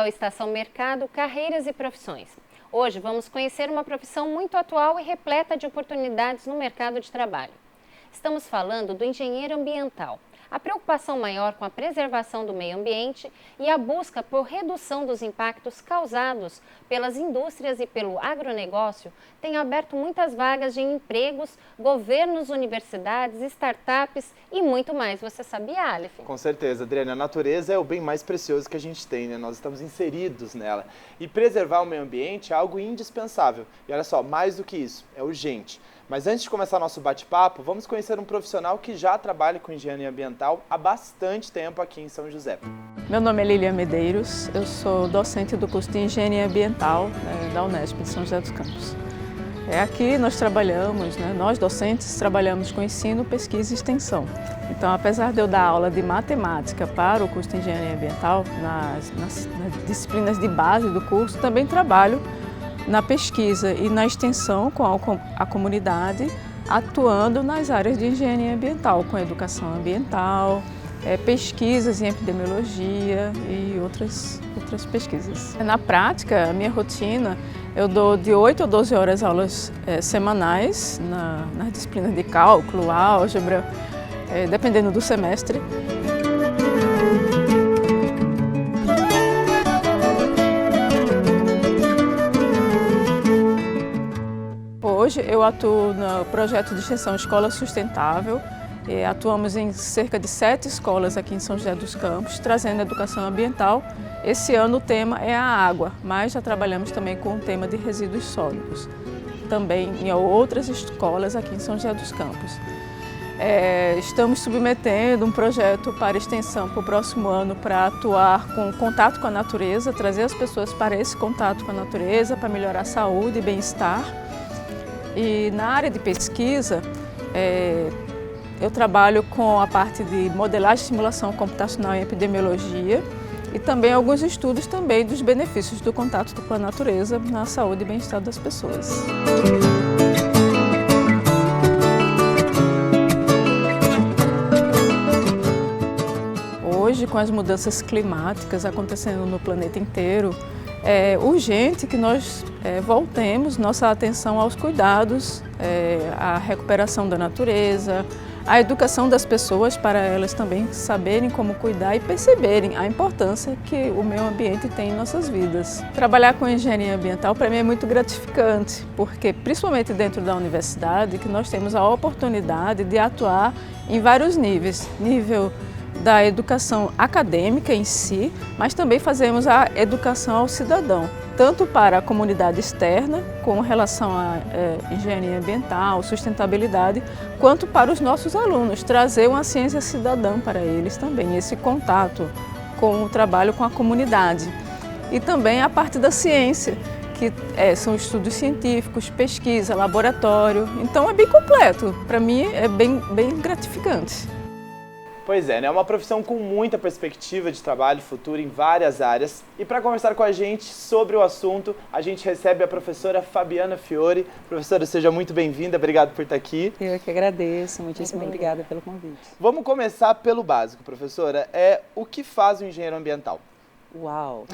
ao Estação Mercado Carreiras e Profissões. Hoje vamos conhecer uma profissão muito atual e repleta de oportunidades no mercado de trabalho. Estamos falando do engenheiro ambiental. A preocupação maior com a preservação do meio ambiente e a busca por redução dos impactos causados pelas indústrias e pelo agronegócio tem aberto muitas vagas de empregos, governos, universidades, startups e muito mais. Você sabia, Aleph? Com certeza, Adriana. A natureza é o bem mais precioso que a gente tem, né? Nós estamos inseridos nela. E preservar o meio ambiente é algo indispensável. E olha só, mais do que isso, é urgente. Mas antes de começar nosso bate-papo, vamos conhecer um profissional que já trabalha com engenharia ambiental há bastante tempo aqui em São José. Meu nome é Lilian Medeiros, eu sou docente do curso de Engenharia Ambiental da Unesp de São José dos Campos. Aqui nós trabalhamos, nós docentes trabalhamos com ensino, pesquisa e extensão. Então, apesar de eu dar aula de matemática para o curso de Engenharia Ambiental, nas disciplinas de base do curso, também trabalho na pesquisa e na extensão com a comunidade, atuando nas áreas de engenharia ambiental, com educação ambiental, pesquisas em epidemiologia e outras pesquisas. Na prática, a minha rotina, eu dou de 8 a 12 horas aulas semanais nas disciplinas de cálculo, álgebra, dependendo do semestre. Hoje eu atuo no projeto de extensão Escola Sustentável. Atuamos em cerca de 7 escolas aqui em São José dos Campos, trazendo educação ambiental. Esse ano o tema é a água, mas já trabalhamos também com o tema de resíduos sólidos, também em outras escolas aqui em São José dos Campos. Estamos submetendo um projeto para extensão para o próximo ano para atuar com contato com a natureza, trazer as pessoas para esse contato com a natureza, para melhorar a saúde e bem-estar. E na área de pesquisa, eu trabalho com a parte de modelagem e simulação computacional em epidemiologia e também alguns estudos também dos benefícios do contato com a natureza na saúde e bem-estar das pessoas. Hoje, com as mudanças climáticas acontecendo no planeta inteiro, é urgente que nós voltemos nossa atenção aos cuidados, à recuperação da natureza, à educação das pessoas para elas também saberem como cuidar e perceberem a importância que o meio ambiente tem em nossas vidas. Trabalhar com engenharia ambiental para mim é muito gratificante, porque principalmente dentro da universidade que nós temos a oportunidade de atuar em vários níveis, nível da educação acadêmica em si, mas também fazemos a educação ao cidadão, tanto para a comunidade externa, com relação à engenharia ambiental, sustentabilidade, quanto para os nossos alunos, trazer uma ciência cidadã para eles também, esse contato com o trabalho com a comunidade. E também a parte da ciência, que são estudos científicos, pesquisa, laboratório, então é bem completo, para mim é bem gratificante. Pois é uma profissão com muita perspectiva de trabalho futuro em várias áreas. E para conversar com a gente sobre o assunto, a gente recebe a professora Fabiana Fiore. Professora, seja muito bem-vinda, obrigado por estar aqui. Eu que agradeço, muitíssimo obrigada pelo convite. Vamos começar pelo básico, professora. O que faz o engenheiro ambiental? Uau!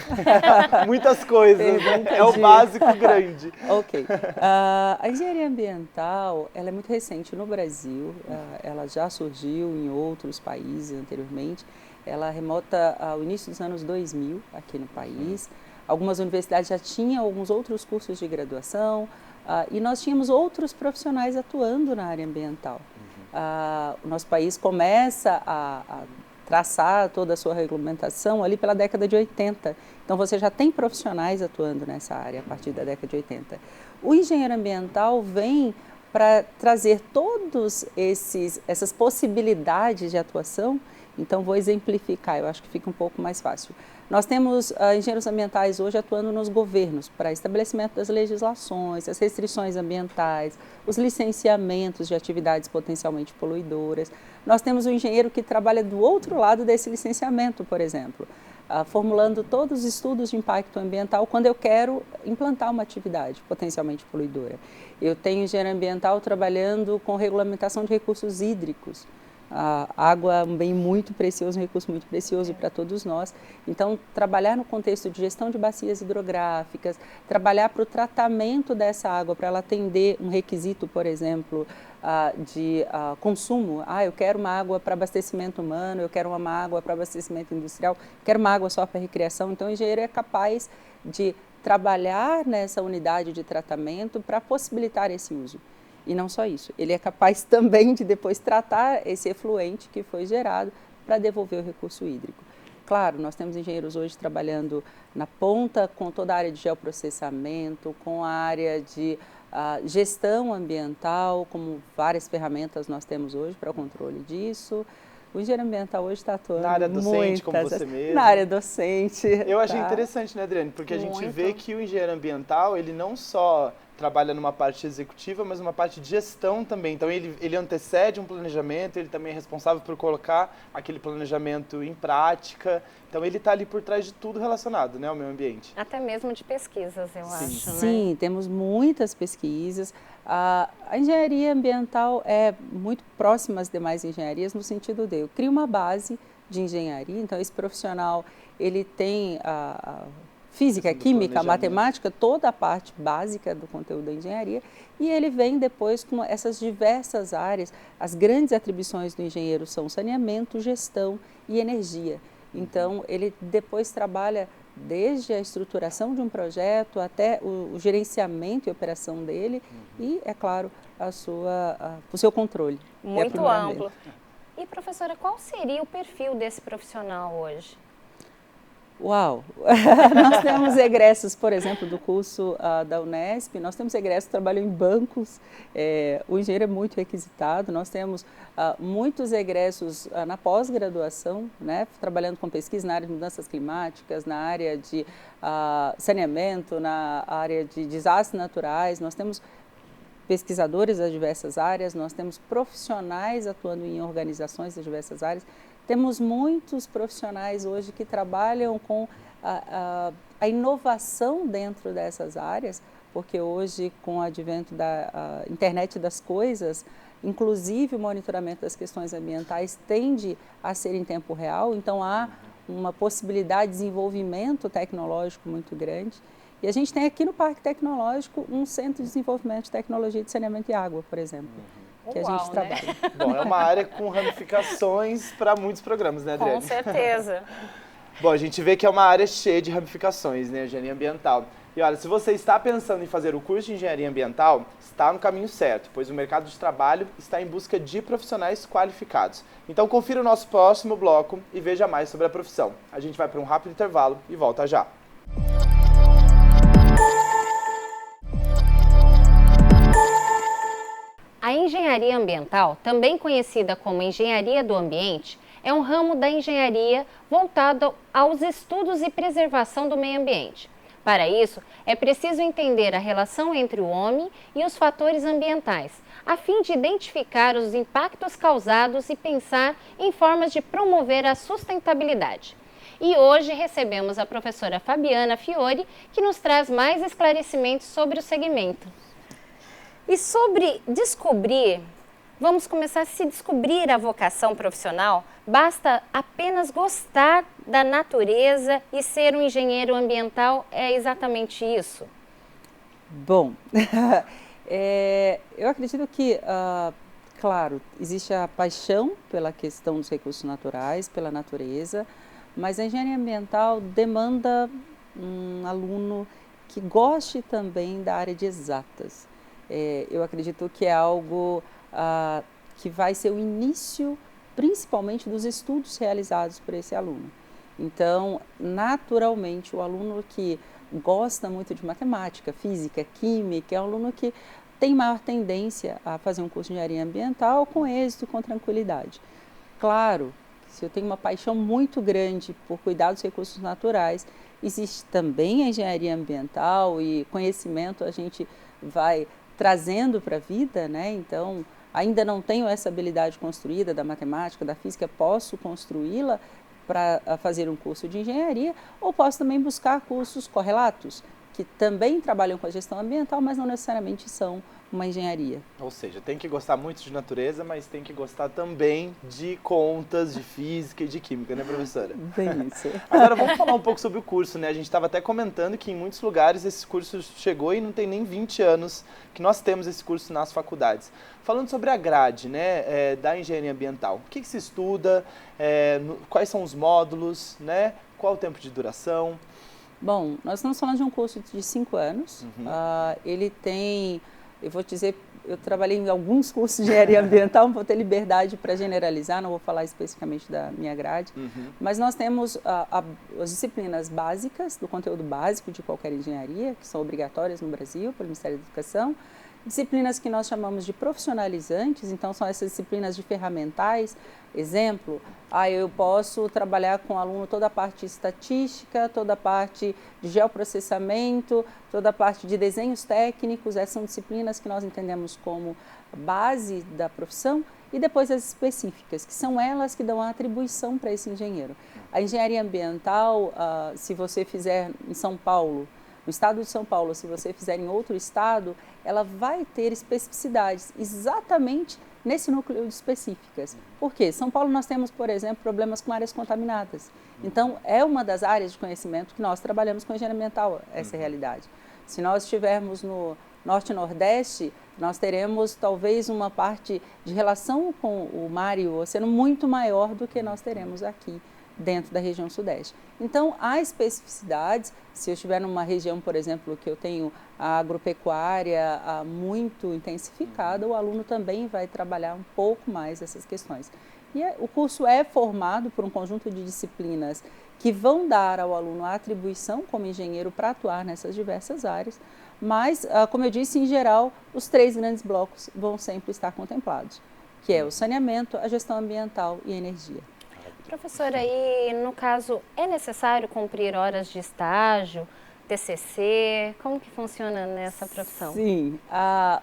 Muitas coisas, é o básico grande. Ok. A engenharia ambiental, ela é muito recente no Brasil, ela já surgiu em outros países anteriormente, ela remota ao início dos anos 2000 aqui no país. Algumas universidades já tinham alguns outros cursos de graduação e nós tínhamos outros profissionais atuando na área ambiental. O nosso país começa a traçar toda a sua regulamentação ali pela década de 80. Então, você já tem profissionais atuando nessa área a partir da década de 80. O engenheiro ambiental vem para trazer todas essas possibilidades de atuação. Então, vou exemplificar, eu acho que fica um pouco mais fácil. Nós temos engenheiros ambientais hoje atuando nos governos para estabelecimento das legislações, as restrições ambientais, os licenciamentos de atividades potencialmente poluidoras. Nós temos um engenheiro que trabalha do outro lado desse licenciamento, por exemplo, formulando todos os estudos de impacto ambiental quando eu quero implantar uma atividade potencialmente poluidora. Eu tenho engenheiro ambiental trabalhando com regulamentação de recursos hídricos. A água é um bem muito precioso, um recurso muito precioso para todos nós. Então, trabalhar no contexto de gestão de bacias hidrográficas, trabalhar para o tratamento dessa água, para ela atender um requisito, por exemplo, de consumo. Eu quero uma água para abastecimento humano, eu quero uma água para abastecimento industrial, quero uma água só para recreação. Então, o engenheiro é capaz de trabalhar nessa unidade de tratamento para possibilitar esse uso. E não só isso, ele é capaz também de depois tratar esse efluente que foi gerado para devolver o recurso hídrico. Claro, nós temos engenheiros hoje trabalhando na ponta com toda a área de geoprocessamento, com a área de gestão ambiental, como várias ferramentas nós temos hoje para o controle disso. O engenheiro ambiental hoje está atuando na área docente, como você mesmo. Na área docente. Eu achei interessante, né, Adriane? Porque a gente vê que o engenheiro ambiental, ele não só trabalha numa parte executiva, mas numa parte de gestão também. Então, ele antecede um planejamento, ele também é responsável por colocar aquele planejamento em prática. Então, ele está ali por trás de tudo relacionado, né, ao meio ambiente. Até mesmo de pesquisas, eu acho, né? Sim, temos muitas pesquisas. A engenharia ambiental é muito próxima às demais engenharias no sentido de eu crio uma base de engenharia, então esse profissional ele tem a física, química, matemática, toda a parte básica do conteúdo da engenharia, e ele vem depois com essas diversas áreas. As grandes atribuições do engenheiro são saneamento, gestão e energia. Então, ele depois trabalha desde a estruturação de um projeto até o gerenciamento e operação dele e, é claro, o seu controle. Muito amplo. E, professora, qual seria o perfil desse profissional hoje? Uau! Nós temos egressos, por exemplo, do curso da Unesp, nós temos egressos que trabalham em bancos, o engenheiro é muito requisitado, nós temos muitos egressos na pós-graduação, né, trabalhando com pesquisa na área de mudanças climáticas, na área de saneamento, na área de desastres naturais, nós temos pesquisadores das diversas áreas, nós temos profissionais atuando em organizações das diversas áreas. Temos muitos profissionais hoje que trabalham com a inovação dentro dessas áreas, porque hoje, com o advento da internet das coisas, inclusive o monitoramento das questões ambientais tende a ser em tempo real, então há uma possibilidade de desenvolvimento tecnológico muito grande. E a gente tem aqui no Parque Tecnológico um centro de desenvolvimento de tecnologia de saneamento e água, por exemplo. Que a gente trabalha. Né? Bom, é uma área com ramificações para muitos programas, né, Adriane? Com certeza. Bom, a gente vê que é uma área cheia de ramificações, né, engenharia ambiental. E olha, se você está pensando em fazer o curso de engenharia ambiental, está no caminho certo, pois o mercado de trabalho está em busca de profissionais qualificados. Então confira o nosso próximo bloco e veja mais sobre a profissão. A gente vai para um rápido intervalo e volta já. A engenharia ambiental, também conhecida como engenharia do ambiente, é um ramo da engenharia voltado aos estudos e preservação do meio ambiente. Para isso, é preciso entender a relação entre o homem e os fatores ambientais, a fim de identificar os impactos causados e pensar em formas de promover a sustentabilidade. E hoje recebemos a professora Fabiana Fiore, que nos traz mais esclarecimentos sobre o segmento. E sobre descobrir, vamos começar a se descobrir a vocação profissional, basta apenas gostar da natureza e ser um engenheiro ambiental, é exatamente isso? Bom, eu acredito que, claro, existe a paixão pela questão dos recursos naturais, pela natureza, mas a engenharia ambiental demanda um aluno que goste também da área de exatas. Eu acredito que é algo que vai ser o início, principalmente, dos estudos realizados por esse aluno. Então, naturalmente, o aluno que gosta muito de matemática, física, química, é um aluno que tem maior tendência a fazer um curso de engenharia ambiental com êxito, com tranquilidade. Claro, se eu tenho uma paixão muito grande por cuidar dos recursos naturais, existe também a engenharia ambiental e conhecimento a gente vai trazendo para a vida, né? Então, ainda não tenho essa habilidade construída da matemática, da física, posso construí-la para fazer um curso de engenharia ou posso também buscar cursos correlatos, que também trabalham com a gestão ambiental, mas não necessariamente são uma engenharia. Ou seja, tem que gostar muito de natureza, mas tem que gostar também de contas, de física e de química, né, professora? Bem isso. Agora vamos falar um pouco sobre o curso, né? A gente estava até comentando que em muitos lugares esse curso chegou e não tem nem 20 anos que nós temos esse curso nas faculdades. Falando sobre a grade, né, da engenharia ambiental, o que se estuda, quais são os módulos, né? Qual o tempo de duração? Bom, nós estamos falando de um curso de 5 anos. Ele tem, eu vou dizer, eu trabalhei em alguns cursos de engenharia ambiental, vou ter liberdade para generalizar, não vou falar especificamente da minha grade, mas nós temos as disciplinas básicas, do conteúdo básico de qualquer engenharia, que são obrigatórias no Brasil, pelo Ministério da Educação, disciplinas que nós chamamos de profissionalizantes, então são essas disciplinas de ferramentais. Exemplo, eu posso trabalhar com o aluno toda a parte de estatística, toda a parte de geoprocessamento, toda a parte de desenhos técnicos. Essas são disciplinas que nós entendemos como base da profissão, e depois as específicas, que são elas que dão a atribuição para esse engenheiro. A engenharia ambiental, se você fizer em São Paulo, no estado de São Paulo, se você fizer em outro estado, ela vai ter especificidades exatamente nesse núcleo de específicas. Por quê? São Paulo nós temos, por exemplo, problemas com áreas contaminadas. Então, é uma das áreas de conhecimento que nós trabalhamos com engenharia ambiental, essa é a realidade. Se nós estivermos no Norte e Nordeste, nós teremos talvez uma parte de relação com o mar e o oceano muito maior do que nós teremos aqui dentro da região Sudeste. Então, há especificidades. Se eu estiver numa região, por exemplo, que eu tenho a agropecuária muito intensificada, o aluno também vai trabalhar um pouco mais essas questões. E o curso é formado por um conjunto de disciplinas que vão dar ao aluno a atribuição como engenheiro para atuar nessas diversas áreas, mas, como eu disse, em geral, os 3 grandes blocos vão sempre estar contemplados, que é o saneamento, a gestão ambiental e a energia. Professora, e no caso, é necessário cumprir horas de estágio, TCC? Como que funciona nessa profissão? Sim,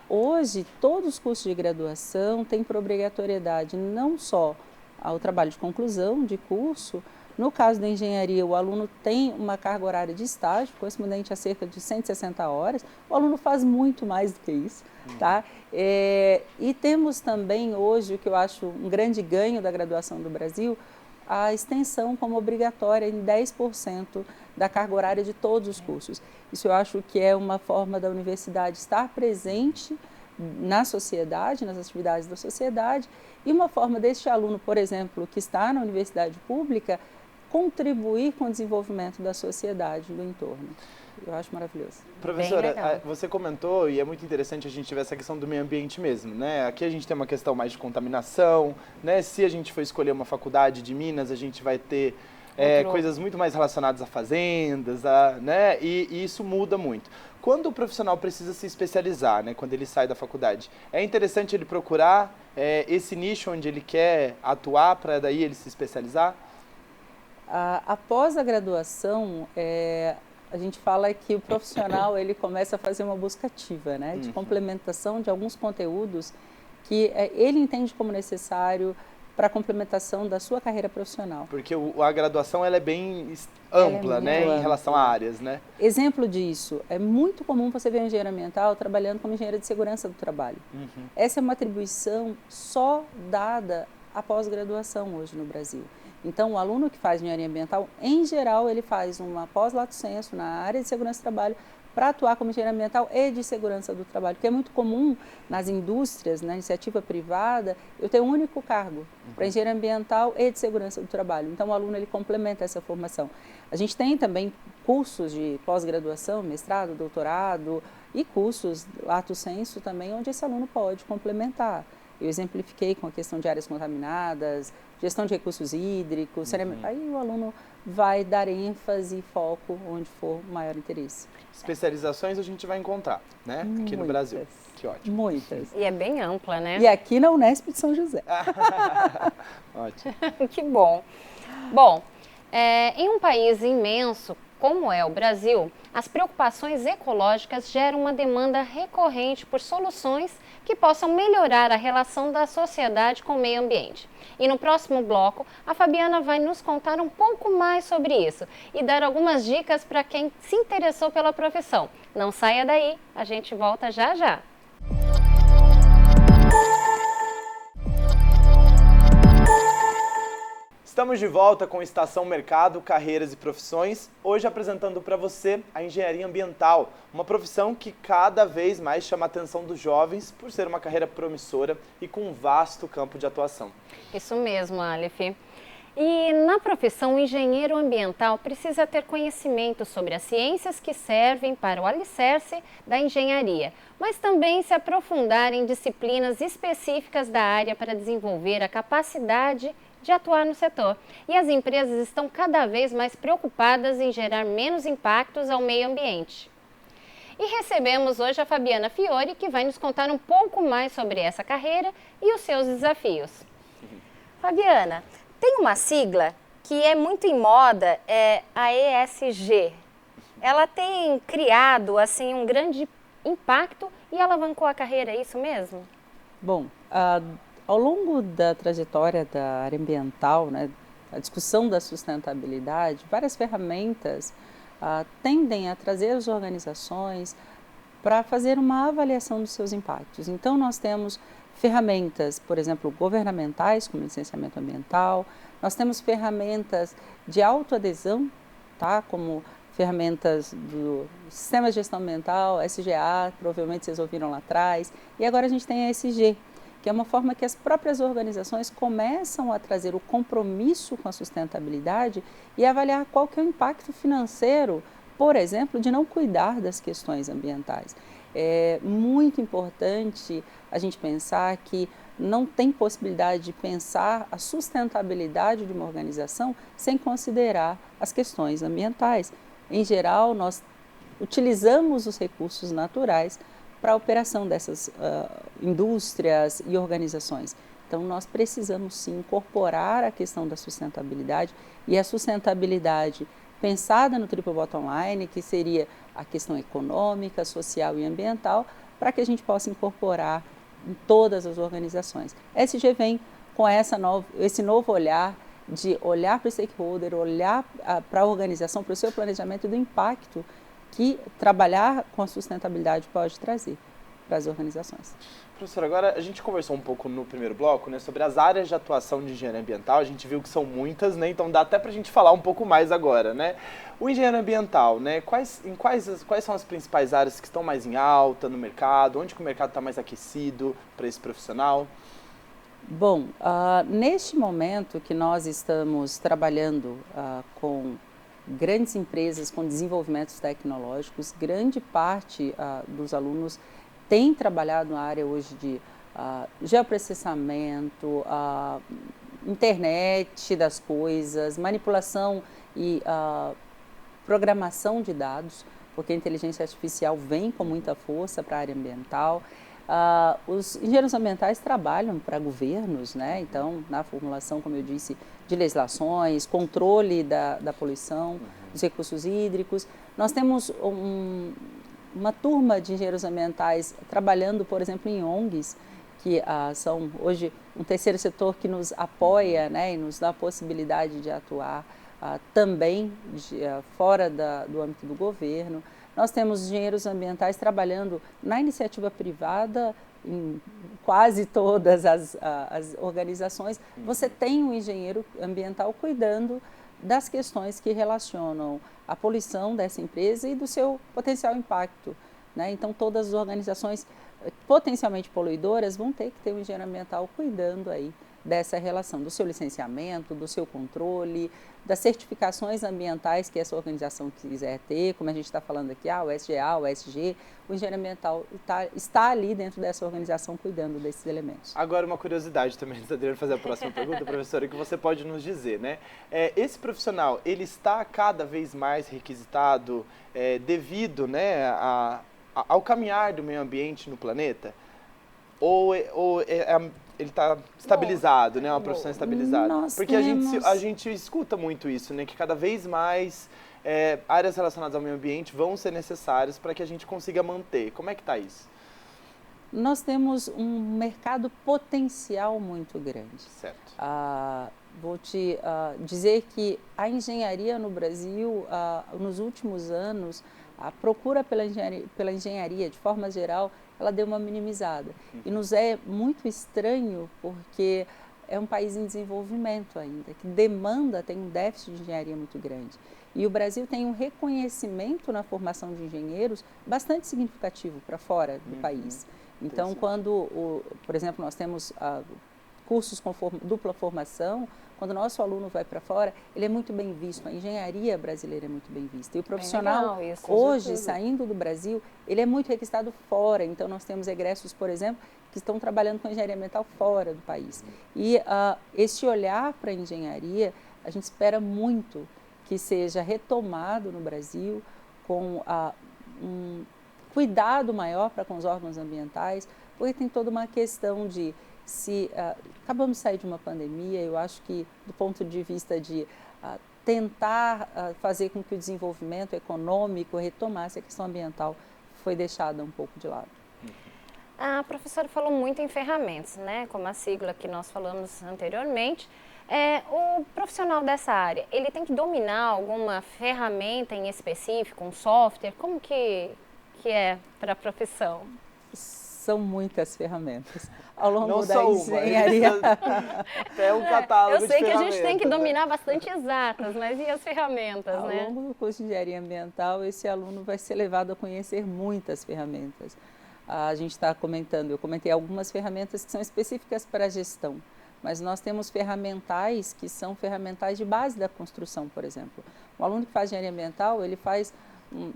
hoje todos os cursos de graduação têm por obrigatoriedade não só o trabalho de conclusão de curso. No caso da engenharia, o aluno tem uma carga horária de estágio, correspondente a cerca de 160 horas. O aluno faz muito mais do que isso, tá? E temos também hoje, o que eu acho um grande ganho da graduação do Brasil, a extensão como obrigatória em 10% da carga horária de todos os cursos. Isso eu acho que é uma forma da universidade estar presente na sociedade, nas atividades da sociedade, e uma forma deste aluno, por exemplo, que está na universidade pública, contribuir com o desenvolvimento da sociedade do entorno. Eu acho maravilhoso. Professora, você comentou, e é muito interessante a gente tiver essa questão do meio ambiente mesmo, né? Aqui a gente tem uma questão mais de contaminação, né? Se a gente for escolher uma faculdade de Minas, a gente vai ter coisas muito mais relacionadas a fazendas, né? E isso muda muito. Quando o profissional precisa se especializar, né? Quando ele sai da faculdade, é interessante ele procurar esse nicho onde ele quer atuar para daí ele se especializar? Após a graduação, a gente fala que o profissional ele começa a fazer uma busca ativa, né, de complementação de alguns conteúdos que ele entende como necessário para a complementação da sua carreira profissional. Porque a graduação ela é bem ampla, né, em relação a áreas, né? Exemplo disso, é muito comum você ver um engenheiro ambiental trabalhando como engenheiro de segurança do trabalho. Essa é uma atribuição só dada após graduação hoje no Brasil. Então, o aluno que faz engenharia ambiental, em geral, ele faz uma pós-lato sensu na área de segurança do trabalho para atuar como engenheiro ambiental e de segurança do trabalho, porque é muito comum nas indústrias, na iniciativa privada, eu ter um único cargo para engenharia ambiental e de segurança do trabalho. Então, o aluno ele complementa essa formação. A gente tem também cursos de pós-graduação, mestrado, doutorado e cursos lato sensu também, onde esse aluno pode complementar. Eu exemplifiquei com a questão de áreas contaminadas, gestão de recursos hídricos, saneamento. Aí o aluno vai dar ênfase e foco onde for o maior interesse. Especializações a gente vai encontrar, né? Aqui no Brasil. Que ótimo. Muitas. E é bem ampla, né? E aqui na Unesp de São José. Ótimo. Que bom. Bom, em um país imenso como é o Brasil, as preocupações ecológicas geram uma demanda recorrente por soluções que possam melhorar a relação da sociedade com o meio ambiente. E no próximo bloco, a Fabiana vai nos contar um pouco mais sobre isso e dar algumas dicas para quem se interessou pela profissão. Não saia daí, a gente volta já já. Estamos de volta com Estação Mercado, Carreiras e Profissões, hoje apresentando para você a engenharia ambiental, uma profissão que cada vez mais chama a atenção dos jovens por ser uma carreira promissora e com um vasto campo de atuação. Isso mesmo, Aleph. E na profissão, o engenheiro ambiental precisa ter conhecimento sobre as ciências que servem para o alicerce da engenharia, mas também se aprofundar em disciplinas específicas da área para desenvolver a capacidade de atuar no setor. E as empresas estão cada vez mais preocupadas em gerar menos impactos ao meio ambiente. E recebemos hoje a Fabiana Fiore, que vai nos contar um pouco mais sobre essa carreira e os seus desafios. Fabiana, tem uma sigla que é muito em moda, é a ESG. Ela tem criado assim um grande impacto e alavancou a carreira, é isso mesmo? Bom, ao longo da trajetória da área ambiental, né, a discussão da sustentabilidade, várias ferramentas tendem a trazer as organizações para fazer uma avaliação dos seus impactos. Então, nós temos ferramentas, por exemplo, governamentais, como licenciamento ambiental, nós temos ferramentas de autoadesão, tá, como ferramentas do Sistema de Gestão Ambiental, SGA, provavelmente vocês ouviram lá atrás, e agora a gente tem a ESG, que é uma forma que as próprias organizações começam a trazer o compromisso com a sustentabilidade e avaliar qual que é o impacto financeiro, por exemplo, de não cuidar das questões ambientais. É muito importante a gente pensar que não tem possibilidade de pensar a sustentabilidade de uma organização sem considerar as questões ambientais. Em geral, nós utilizamos os recursos naturais para a operação dessas indústrias e organizações. Então, nós precisamos sim incorporar a questão da sustentabilidade e a sustentabilidade pensada no Triple Bottom Line, que seria a questão econômica, social e ambiental, para que a gente possa incorporar em todas as organizações. A ESG vem com esse novo olhar de olhar para o stakeholder, olhar para a organização, para o seu planejamento e do impacto que trabalhar com a sustentabilidade pode trazer para as organizações. Professor, agora a gente conversou um pouco no primeiro bloco, né, sobre as áreas de atuação de engenharia ambiental, a gente viu que são muitas, né, então dá até para a gente falar um pouco mais agora, né? O engenheiro ambiental, né, quais são as principais áreas que estão mais em alta no mercado, onde que o mercado está mais aquecido para esse profissional? Bom, neste momento que nós estamos trabalhando com grandes empresas com desenvolvimentos tecnológicos, grande parte dos alunos tem trabalhado na área hoje de geoprocessamento, internet das coisas, manipulação e programação de dados, porque a inteligência artificial vem com muita força para a área ambiental. Os engenheiros ambientais trabalham para governos, né? Então, na formulação, como eu disse, de legislações, controle da poluição, dos recursos hídricos. Nós temos uma turma de engenheiros ambientais trabalhando, por exemplo, em ONGs, que são hoje um terceiro setor que nos apoia, né, e nos dá a possibilidade de atuar também fora do âmbito do governo. Nós temos engenheiros ambientais trabalhando na iniciativa privada, em quase todas as organizações. Você tem um engenheiro ambiental cuidando das questões que relacionam a poluição dessa empresa e do seu potencial impacto, né? Então, todas as organizações potencialmente poluidoras vão ter que ter um engenheiro ambiental cuidando aí dessa relação, do seu licenciamento, do seu controle, das certificações ambientais que essa organização quiser ter, como a gente está falando aqui, o SGA, o SG, o engenheiro ambiental está ali dentro dessa organização cuidando desses elementos. Agora, uma curiosidade também, antes de fazer a próxima pergunta, professora, que você pode nos dizer, né? Esse profissional, ele está cada vez mais requisitado devido, né, ao caminhar do meio ambiente no planeta? Ou ele está estabilizado, né? Uma profissão estabilizada? Porque a gente escuta muito isso, né? Que cada vez mais áreas relacionadas ao meio ambiente vão ser necessárias para que a gente consiga manter. Como é que está isso? Nós temos um mercado potencial muito grande. Certo. Vou te dizer que a engenharia no Brasil, nos últimos anos, a procura pela engenharia, de forma geral, ela deu uma minimizada. E nos é muito estranho porque é um país em desenvolvimento ainda, que tem um déficit de engenharia muito grande. E o Brasil tem um reconhecimento na formação de engenheiros bastante significativo para fora do país. Então, quando, por exemplo, nós temos cursos com dupla formação, quando o nosso aluno vai para fora, ele é muito bem visto, a engenharia brasileira é muito bem vista. E o profissional, hoje, saindo do Brasil, ele é muito requisitado fora. Então, nós temos egressos, por exemplo, que estão trabalhando com engenharia ambiental fora do país. E esse olhar para a engenharia, a gente espera muito que seja retomado no Brasil com um cuidado maior para com os órgãos ambientais, porque tem toda uma questão de acabamos de sair de uma pandemia, eu acho que do ponto de vista de tentar fazer com que o desenvolvimento econômico retomasse a questão ambiental, foi deixada um pouco de lado. A professora falou muito em ferramentas, né? Como a sigla que nós falamos anteriormente. O profissional dessa área, ele tem que dominar alguma ferramenta em específico, um software? Como que é para a profissão? São muitas ferramentas. Ao longo Não da só engenharia. É um catálogo de ferramentas. Eu sei que a gente tem que dominar bastante exatas, mas e as ferramentas, Ao longo do curso de engenharia ambiental, esse aluno vai ser levado a conhecer muitas ferramentas. A gente está comentando, eu comentei algumas ferramentas que são específicas para a gestão, mas nós temos ferramentais que são ferramentais de base da construção, por exemplo. Um aluno que faz engenharia ambiental, ele faz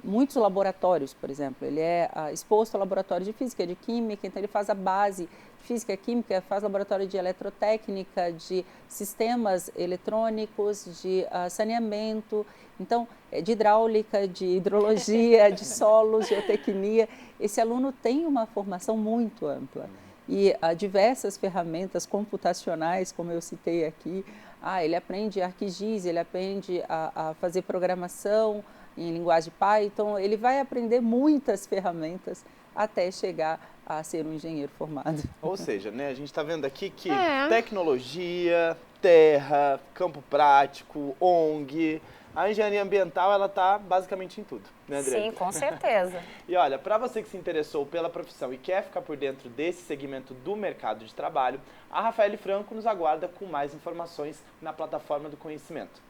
muitos laboratórios, por exemplo, ele é exposto a laboratórios de física, de química, então ele faz a base de física, química, faz laboratório de eletrotécnica, de sistemas eletrônicos, de saneamento, então de hidráulica, de hidrologia, de solos, geotecnia. Esse aluno tem uma formação muito ampla e diversas ferramentas computacionais, como eu citei aqui, ele aprende ArcGIS, ele aprende a fazer programação em linguagem Python, ele vai aprender muitas ferramentas até chegar a ser um engenheiro formado. Ou seja, né, a gente está vendo aqui que tecnologia, terra, campo prático, ONG, a engenharia ambiental, ela está basicamente em tudo, né, Adriane? Sim, com certeza. E olha, para você que se interessou pela profissão e quer ficar por dentro desse segmento do mercado de trabalho, a Rafaele Franco nos aguarda com mais informações na plataforma do conhecimento.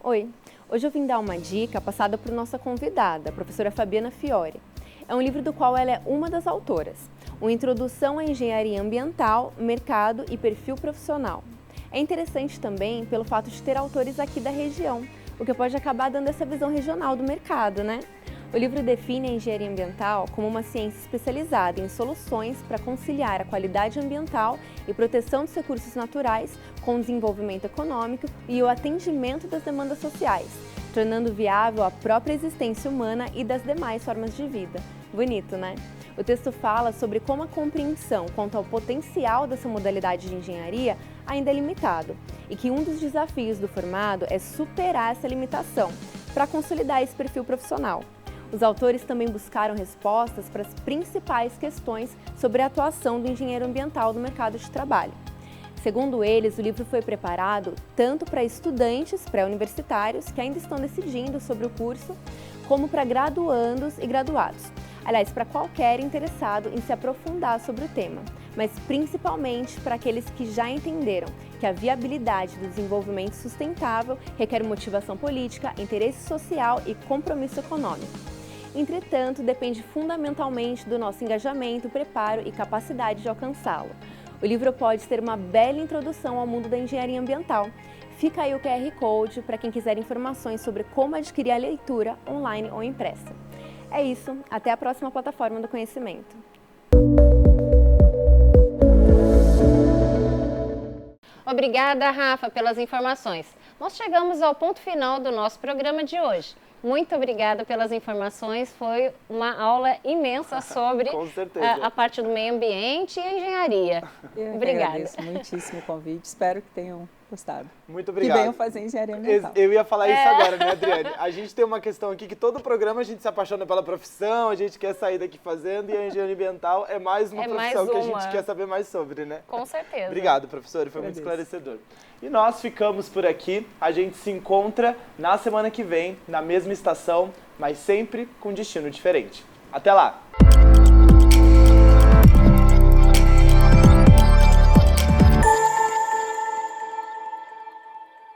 Oi, hoje eu vim dar uma dica passada por nossa convidada, a professora Fabiana Fiore. É um livro do qual ela é uma das autoras, uma introdução à engenharia ambiental, mercado e perfil profissional. É interessante também pelo fato de ter autores aqui da região, o que pode acabar dando essa visão regional do mercado, né? O livro define a engenharia ambiental como uma ciência especializada em soluções para conciliar a qualidade ambiental e proteção dos recursos naturais com o desenvolvimento econômico e o atendimento das demandas sociais, tornando viável a própria existência humana e das demais formas de vida. Bonito, né? O texto fala sobre como a compreensão quanto ao potencial dessa modalidade de engenharia ainda é limitado e que um dos desafios do formado é superar essa limitação para consolidar esse perfil profissional. Os autores também buscaram respostas para as principais questões sobre a atuação do engenheiro ambiental no mercado de trabalho. Segundo eles, o livro foi preparado tanto para estudantes pré-universitários que ainda estão decidindo sobre o curso, como para graduandos e graduados. Aliás, para qualquer interessado em se aprofundar sobre o tema, mas principalmente para aqueles que já entenderam que a viabilidade do desenvolvimento sustentável requer motivação política, interesse social e compromisso econômico. Entretanto, depende fundamentalmente do nosso engajamento, preparo e capacidade de alcançá-lo. O livro pode ser uma bela introdução ao mundo da engenharia ambiental. Fica aí o QR Code para quem quiser informações sobre como adquirir a leitura online ou impressa. É isso, até a próxima plataforma do conhecimento. Obrigada, Rafa, pelas informações. Nós chegamos ao ponto final do nosso programa de hoje. Muito obrigada pelas informações, foi uma aula imensa sobre a parte do meio ambiente e a engenharia. Eu Obrigada. agradeço muitíssimo o convite, espero que tenham gostado. Muito obrigado. Que venham fazer engenharia ambiental. Eu ia falar isso agora, né, Adriane? A gente tem uma questão aqui que todo programa a gente se apaixona pela profissão, a gente quer sair daqui fazendo, e a engenharia ambiental é mais uma profissão que a gente quer saber mais sobre, né? Com certeza. Obrigado, professor, foi muito esclarecedor. E nós ficamos por aqui, a gente se encontra na semana que vem, na mesma estação, mas sempre com destino diferente. Até lá!